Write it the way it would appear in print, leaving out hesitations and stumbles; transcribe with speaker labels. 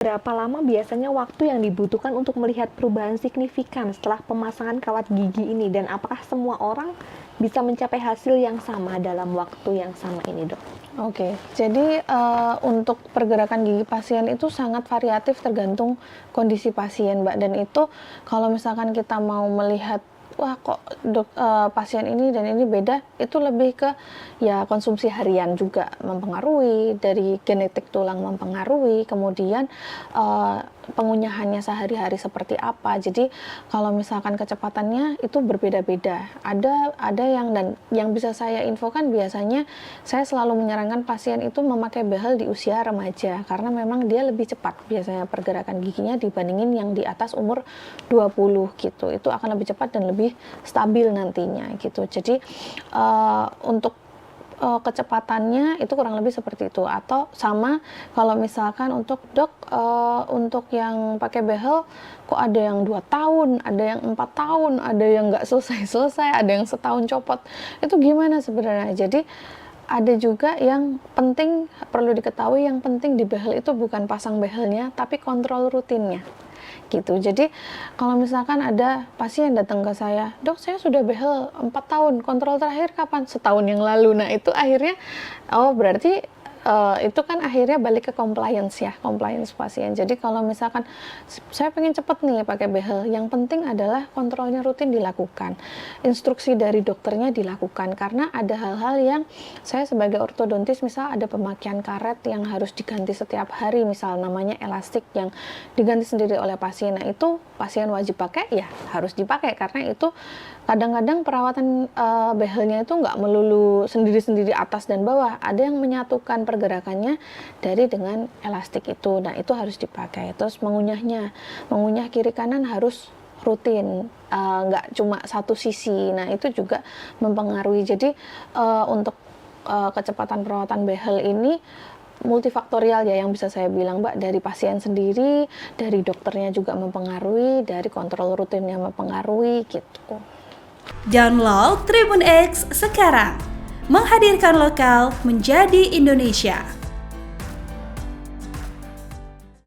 Speaker 1: Berapa lama biasanya waktu yang dibutuhkan untuk melihat perubahan signifikan setelah pemasangan kawat gigi ini, dan apakah semua orang bisa mencapai hasil yang sama dalam waktu yang sama ini, Dok?
Speaker 2: Oke, jadi untuk pergerakan gigi pasien itu sangat variatif tergantung kondisi pasien, Mbak. Dan itu kalau misalkan kita mau melihat, wah kok pasien ini dan ini beda, itu lebih ke ya konsumsi harian juga mempengaruhi, dari genetik tulang mempengaruhi, kemudian pengunyahannya sehari-hari seperti apa. Jadi kalau misalkan kecepatannya itu berbeda-beda. Ada yang bisa saya infokan, biasanya saya selalu menyarankan pasien itu memakai behel di usia remaja karena memang dia lebih cepat biasanya pergerakan giginya dibandingin yang di atas umur 20 gitu. Itu akan lebih cepat dan lebih stabil nantinya gitu. Jadi untuk kecepatannya itu kurang lebih seperti itu. Atau sama kalau misalkan untuk dok, untuk yang pakai behel kok ada yang 2 tahun, ada yang 4 tahun, ada yang nggak selesai-selesai, ada yang setahun copot, itu gimana sebenarnya? Jadi ada juga yang penting perlu diketahui, yang penting di behel itu bukan pasang behelnya tapi kontrol rutinnya gitu. Jadi kalau misalkan ada pasien datang ke saya, dok saya sudah behel 4 tahun, kontrol terakhir kapan? Setahun yang lalu. Nah itu akhirnya, oh berarti itu kan akhirnya balik ke compliance ya, compliance pasien. Jadi kalau misalkan saya pengen cepet nih pakai behel, yang penting adalah kontrolnya rutin dilakukan, instruksi dari dokternya dilakukan, karena ada hal-hal yang saya sebagai ortodontis, misal ada pemakaian karet yang harus diganti setiap hari, misal namanya elastik yang diganti sendiri oleh pasien. Nah itu pasien wajib pakai, ya harus dipakai, karena itu kadang-kadang perawatan behelnya itu nggak melulu sendiri-sendiri atas dan bawah, ada yang menyatukan pergerakannya dari dengan elastik itu. Nah itu harus dipakai. Terus mengunyah kiri kanan harus rutin, nggak cuma satu sisi. Nah itu juga mempengaruhi. Jadi untuk kecepatan perawatan behel ini multifaktorial ya, yang bisa saya bilang, Mbak, dari pasien sendiri, dari dokternya juga mempengaruhi, dari kontrol rutinnya mempengaruhi gitu.
Speaker 3: Download Tribun X sekarang, menghadirkan lokal menjadi Indonesia.